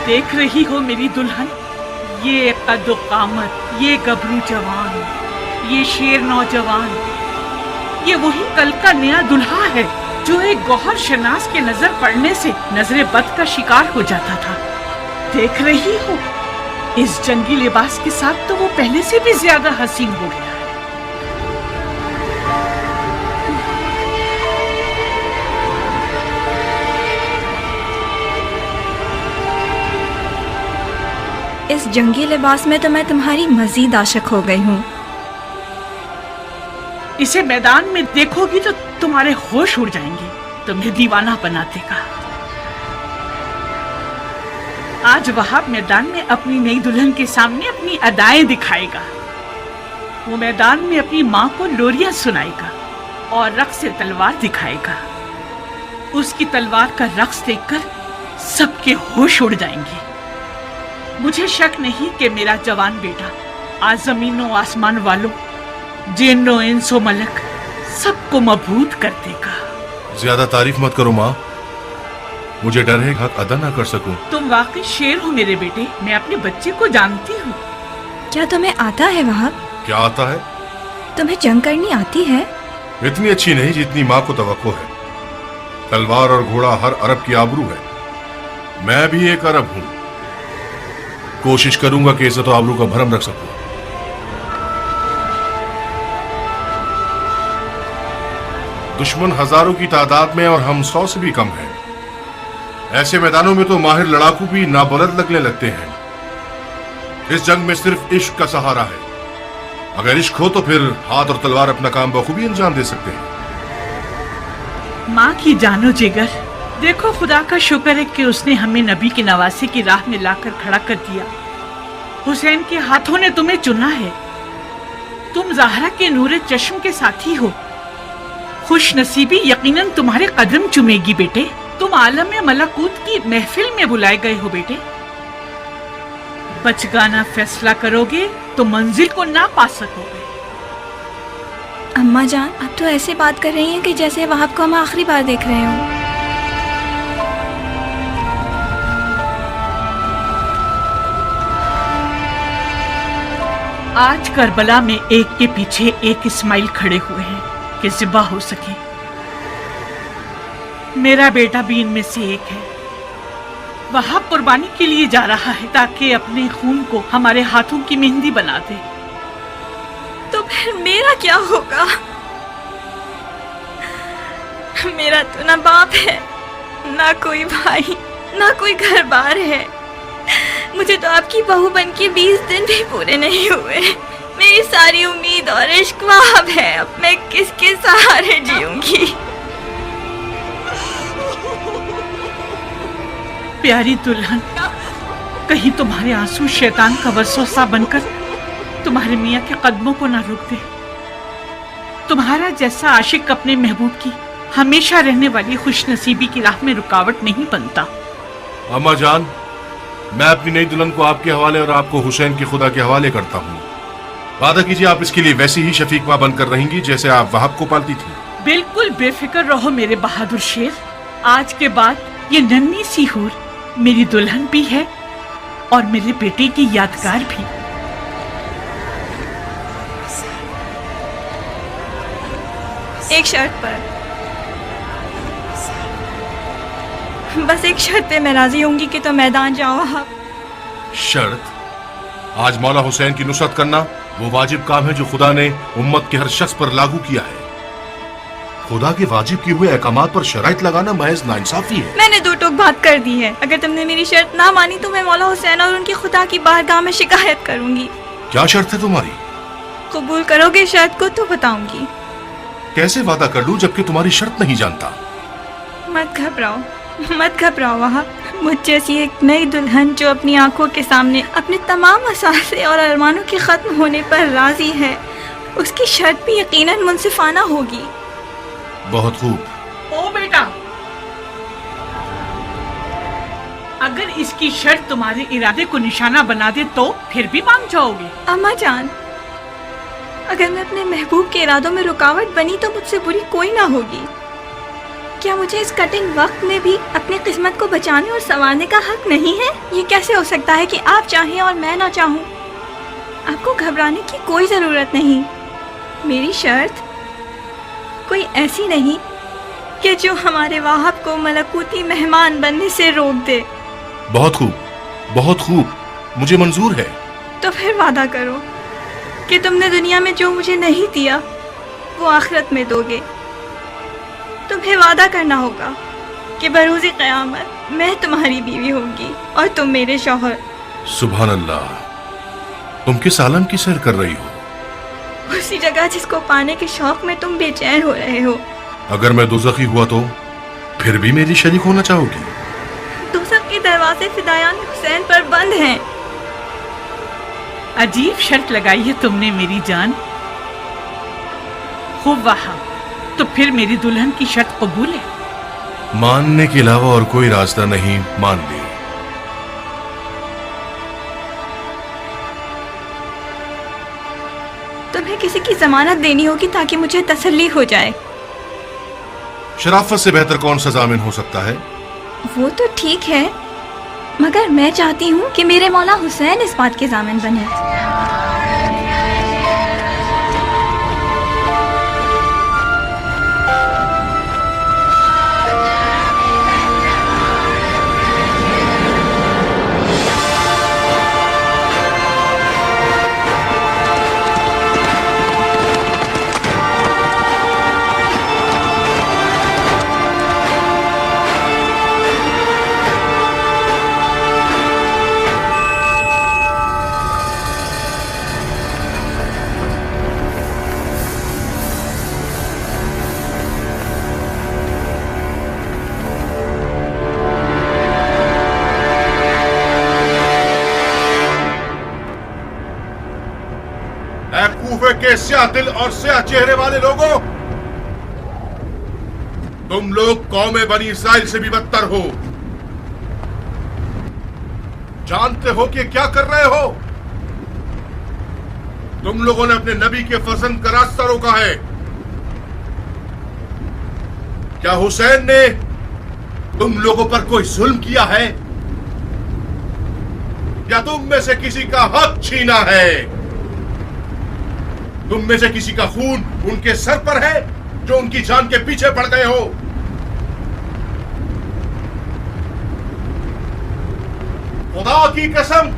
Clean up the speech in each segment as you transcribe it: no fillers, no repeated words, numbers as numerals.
देख रही हो मेरी दुल्हन, ये कद्दो कामत, ये गबरू जवान, ये शेर नौजवान, ये वही कल का नया दुल्हा है जो एक गौहर शनास के नजर पड़ने से नजरे बद का शिकार हो जाता था। देख रही हो, इस जंगी लिबास के साथ तो वो पहले से भी ज्यादा हसीन हो गया है। इस जंगी लिबास में तो मैं तुम्हारी मजीद आशिक हो गई हूँ। इसे मैदान में देखोगी तो तुम्हारे होश उड़ जाएंगे, तुम्हें दीवाना बना देगा। आज वहाब मैदान में अपनी नई दुल्हन के सामने अपनी अदाएं दिखाएगा। वो मैदान में अपनी माँ को लोरियां सुनाएगा और रक्स से तलवार दिखाएगा। उसकी तलवार का रक्स देखकर सबके होश उड़ जाएंगे। मुझे शक नहीं कि मेरा जवान बेटा आज जमीनों आसमान वालों, जिन्नो इंसो मलक सबको मबहूत कर देगा। ज्यादा तारीफ मत करो माँ, मुझे डर है हक अदा ना कर सकूं। तुम वाकई शेर हो मेरे बेटे, मैं अपने बच्चे को जानती हूँ। क्या तुम्हें आता है वहाब? क्या आता है? तुम्हें जंग करनी आती है? इतनी अच्छी नहीं जितनी माँ को तवक्को है। तलवार और घोड़ा हर अरब की आबरू है। मैं भी एक अरब हूँ। कोशिश करूंगा कि इज्जत और आबरू का भरम रख सकूं। दुश्मन हजारों की तादाद में और हम 100 से भी कम हैं। ऐसे मैदानों में तो माहिर लड़ाकू भी नाबलद लगने लगते हैं। इस जंग में सिर्फ इश्क का सहारा है। अगर इश्क हो तो फिर हाथ और तलवार अपना काम बखूबी अंजाम दे सकते हैं। माँ की जानो जिगर, देखो खुदा का शुक्र है कि उसने हमें नबी की नवासी की राह में लाकर खड़ा कर दिया। हुसैन के हाथों ने तुम्हें चुना है। तुम ज़हरा के नूरे चश्म के साथी हो। खुश नसीबी यकीनन तुम्हारे कदम चुमेगी बेटे। तुम आलम में मलकूत की महफिल में बुलाए गए हो बेटे। बचगाना फैसला करोगे तो मंजिल को ना पा सकोगे। अम्मा जान, अब तो ऐसे बात कर रही हैं कि जैसे वहाब को हम आखिरी बार देख रहे हो। आज करबला में एक के पीछे एक इस्माइल खड़े हुए हैं कि ज़िबा हो सके। मेरा बेटा भी इनमें से एक है। वह कुर्बानी के लिए जा रहा है ताकि अपने खून को हमारे हाथों की मेहंदी बना दे। तो फिर मेरा क्या होगा? मेरा तो ना बाप है, ना कोई भाई, ना कोई घर बार है। मुझे तो आपकी बहू बन के 20 दिन भी पूरे नहीं हुए। मेरी सारी उम्मीद और इश्क वहाब है। अब मैं किसके सहारे जीऊंगी? प्यारी दुल्हन, कहीं तुम्हारे आंसू शैतान का वसवसा बनकर तुम्हारे मियाँ के कदमों को ना रोक दे। तुम्हारा जैसा आशिक अपने महबूब की हमेशा रहने वाली खुशनसीबी की राह में रुकावट नहीं बनता। अम्मा जान, मैं अपनी नई दुल्हन को आपके हवाले और आपको हुसैन के खुदा के हवाले करता हूँ। वादा कीजिए आप इसके लिए वैसी ही शफीक माँ बनकर रहेंगी जैसे आप वहाब को पालती थी। बिल्कुल बेफिक्र रहो मेरे बहादुर शेर। आज के बाद ये नन्ही सी हूर मेरी दुल्हन भी है और मेरे बेटे की यादगार भी। एक शर्त पर, बस एक शर्त पे मैं राजी होंगी कि तो मैदान जाओ आप। शर्त? आज मौला हुसैन की नुसरत करना वो वाजिब काम है जो खुदा ने उम्मत के हर शख्स पर लागू किया है। खुदा के वाजिब किए हुए अहकामात पर शराइत लगाना महज नाइंसाफी है। मैंने दो टोक बात कर दी है। अगर तुमने मेरी शर्त ना मानी तो मैं मौला हुसैन और उनकी खुदा की बारगाह में शिकायत करूंगी। क्या शर्त है तुम्हारी? कबूल करोगे शर्त को तो बताऊंगी। कैसे वादा कर लूं जबकि तुम्हारी शर्त नहीं जानता? मत घबराओ, मत घबराओ वहाब। मुझ जैसी एक नई दुल्हन जो अपनी आंखों के सामने अपने तमाम मसाले और अरमानों के खत्म होने पर राजी है, उसकी शर्त भी यकीनन मुनसिफाना होगी। बहुत खूब। ओ बेटा, अगर इसकी शर्त तुम्हारे इरादे को निशाना बना दे तो फिर भी मान जाओगे? अम्मा जान, अगर मैं अपने महबूब के इरादों में रुकावट बनी तो मुझसे बुरी कोई ना होगी। کیا مجھے اس کٹن وقت میں بھی اپنی قسمت کو بچانے اور سنوارنے کا حق نہیں ہے؟ یہ کیسے ہو سکتا ہے کہ آپ چاہیں اور میں نہ چاہوں؟ آپ کو گھبرانے کی کوئی ضرورت نہیں. میری شرط کوئی ایسی نہیں کہ جو ہمارے واہب کو ملکوتی مہمان بننے سے روک دے. بہت خوب، بہت خوب، مجھے منظور ہے. تو پھر وعدہ کرو کہ تم نے دنیا میں جو مجھے نہیں دیا وہ آخرت میں دو گے. تمہیں وعدہ کرنا ہوگا کہ بروز قیامت میں تمہاری بیوی ہوں گی اور تم میرے شوہر. سبحان اللہ، تم کس عالم کی سیر کر رہی ہو؟ اسی جگہ جس کو پانے کے شوق میں تم بے چین ہو رہے ہو. اگر میں دوزخی ہوا تو پھر بھی میری شریک ہونا چاہو گی؟ دوزخ کے دروازے فدایان حسین پر بند ہیں. عجیب شرط لگائی ہے تم نے میری جان. خوب وہاں، تو پھر میری دلہن کی شرط قبول ہے؟ ماننے کے علاوہ اور کوئی راستہ نہیں، مان لی. تمہیں کسی کی ضمانت دینی ہوگی تاکہ مجھے تسلی ہو جائے. شرافت سے بہتر کون سا ضامن ہو سکتا ہے؟ وہ تو ٹھیک ہے، مگر میں چاہتی ہوں کہ میرے مولا حسین اس بات کے ضامن بنے. کے سیاہ دل اور سیاہ چہرے والے لوگوں، تم لوگ قوم بنی اسرائیل سے بھی بدتر ہو. جانتے ہو کہ کیا کر رہے ہو؟ تم لوگوں نے اپنے نبی کے فرزند کا راستہ روکا ہے. کیا حسین نے تم لوگوں پر کوئی ظلم کیا ہے یا تم میں سے کسی کا حق چھینا ہے؟ تم میں سے کسی کا خون ان کے سر پر ہے جو ان کی جان کے پیچھے پڑ گئے ہو؟ خدا کی قسم،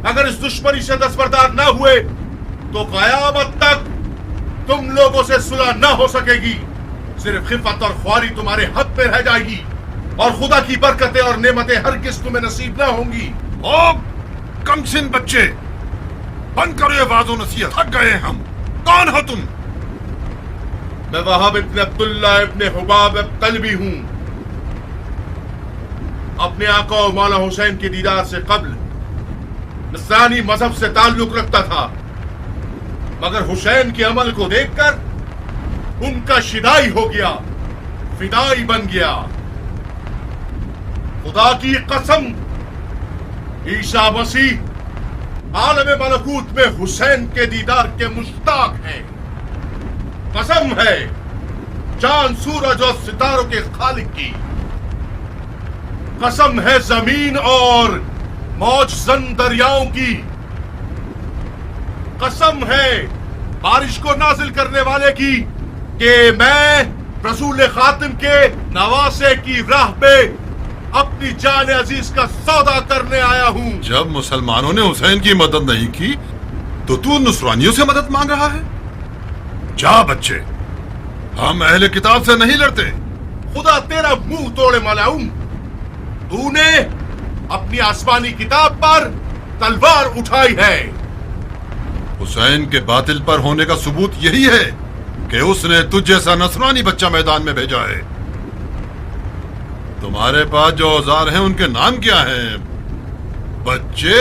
اگر اس دشمنی سے دستبردار نہ ہوئے تو قیامت تک تم لوگوں سے صلح نہ ہو سکے گی. صرف خفت اور خواری تمہارے حق پہ رہ جائے گی اور خدا کی برکتیں اور نعمتیں ہرگز تمہیں نصیب نہ ہوں گی. او کم سن بچے، بند کرو یہ واضح نصیحت، تھک گئے ہم. کون ہو تم؟ میں وہاب ابن عبداللہ ابن حباب طلبی ہوں. اپنے آقا و مولا حسین کی دیدار سے قبل نصرانی مذہب سے تعلق رکھتا تھا، مگر حسین کے عمل کو دیکھ کر ان کا شدائی ہو گیا، فدائی بن گیا. خدا کی قسم، عیسیٰ مسیح عالم ملکوت میں حسین کے دیدار کے مشتاق ہیں. قسم ہے چاند سورج اور ستاروں کے خالق کی، قسم ہے زمین اور موج زن دریاؤں کی، قسم ہے بارش کو نازل کرنے والے کی کہ میں رسول خاتم کے نواسے کی راہ پہ اپنی جان عزیز کا سودا کرنے آیا ہوں. جب مسلمانوں نے حسین کی مدد نہیں کی تو نصرانیوں سے مدد مانگ رہا ہے؟ جا بچے، ہم اہل کتاب سے نہیں لڑتے. خدا تیرا منہ توڑے ملعون، تو نے اپنی آسمانی کتاب پر تلوار اٹھائی ہے. حسین کے باطل پر ہونے کا ثبوت یہی ہے کہ اس نے تجھ جیسا نصرانی بچہ میدان میں بھیجا ہے. تمہارے پاس جو اوزار ہیں ان کے نام کیا ہیں بچے؟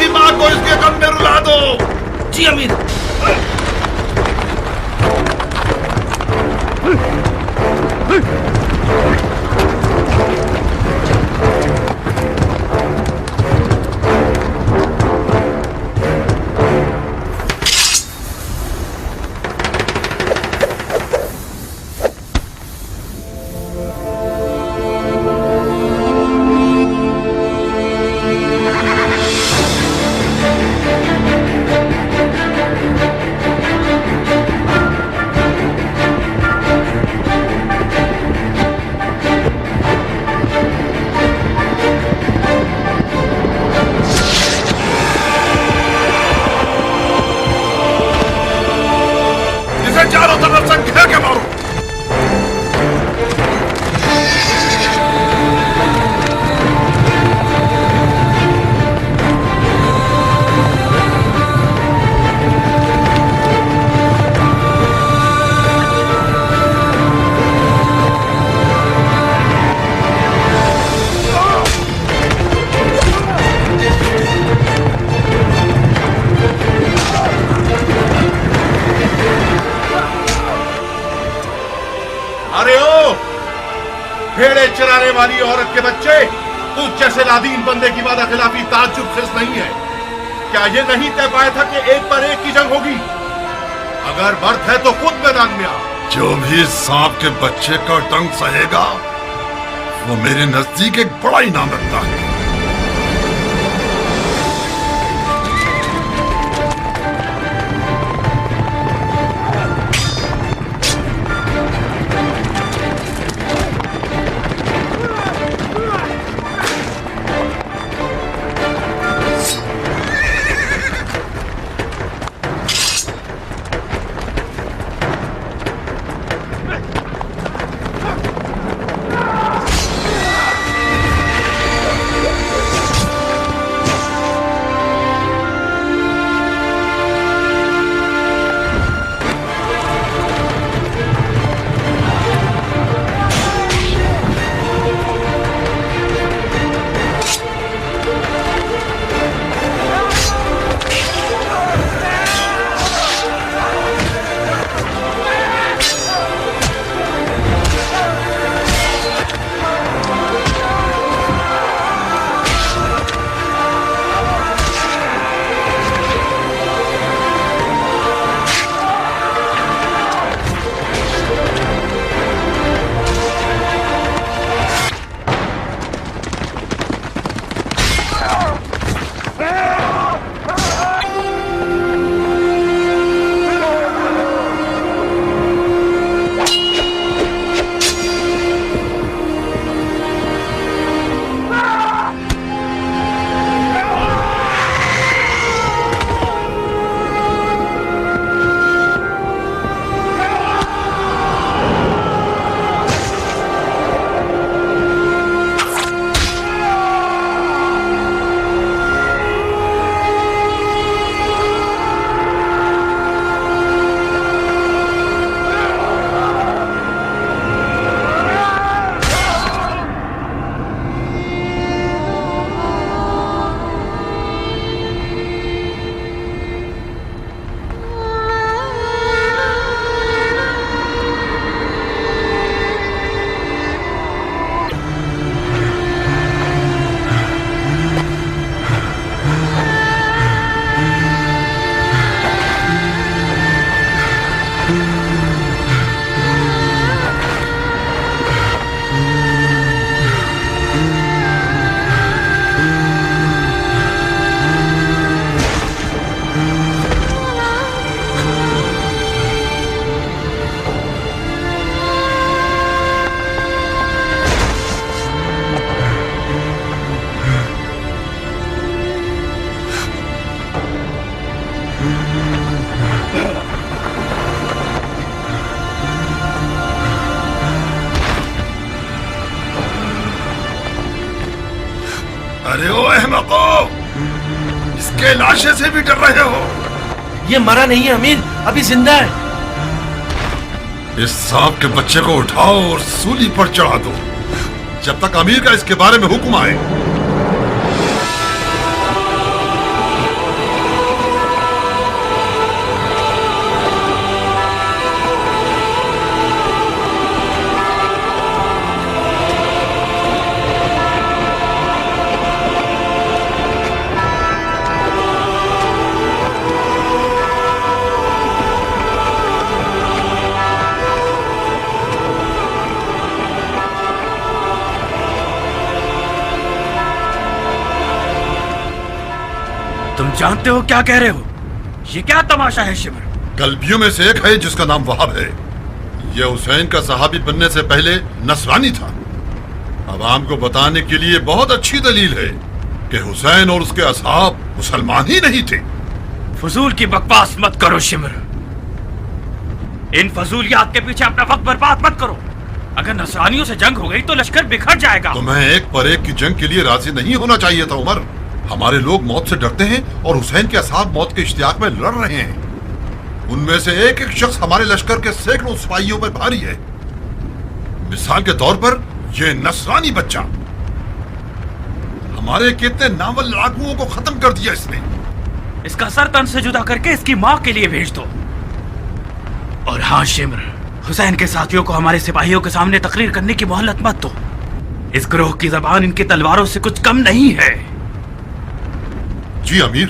इसकी माँ को इसके गम में रुला दो। जी अमीर। चारों तरफ से घेर के मारो। अरे ओ भेड़े चराने वाली औरत के बच्चे, तुझ जैसे लादीन बंदे की वादा खिलाफी ताज्जुब खिस नहीं है। क्या ये नहीं तय पाया था कि एक पर एक की जंग होगी? अगर मर्द है तो खुद मैदान में आ। जो भी सांप के बच्चे का डंक सहेगा वो मेरे नजदीक एक बड़ा इनाम रखता है। अरे ओ अहमको, इसके लाशे से भी डर रहे हो? ये मरा नहीं है अमीर, अभी जिंदा है। इस सांप के बच्चे को उठाओ और सूली पर चढ़ा दो जब तक अमीर का इसके बारे में हुक्म आए। जानते हो क्या कह रहे हो? ये क्या तमाशा है शिमर? कल्पियों में से एक है जिसका नाम वहाब है। यह हुसैन का सहाबी बनने से पहले नसरानी था। अवाम को बताने के लिए बहुत अच्छी दलील है कि हुसैन और उसके असहाब मुसलमान ही नहीं थे। फजूल की बकवास मत करो शिमर। इन फजूलियात के पीछे अपना वक्त बर्बाद मत करो। अगर नसरानियों से जंग हो गई तो लश्कर बिखर जाएगा। तुम्हें एक पर एक की जंग के लिए राजी नहीं होना चाहिए था उमर। हमारे लोग मौत से डरते हैं और हुसैन के असहाब मौत के इश्तियाक में लड़ रहे हैं। उनमें से एक एक शख्स हमारे लश्कर के सैकड़ों सिपाहियों पर भारी है। मिसाल के तौर पर यह नसरानी बच्चा हमारे कितने नावल लड़ाकुओं को खत्म कर दिया इसने। इसका सर तन से जुदा करके इसकी माँ के लिए भेज दो। और हाँ शिमर, हुसैन के साथियों को हमारे सिपाहियों के सामने तकरीर करने की मोहलत मत दो। इस ग्रोह की जबान इनकी तलवारों से कुछ कम नहीं है। जी अमीर।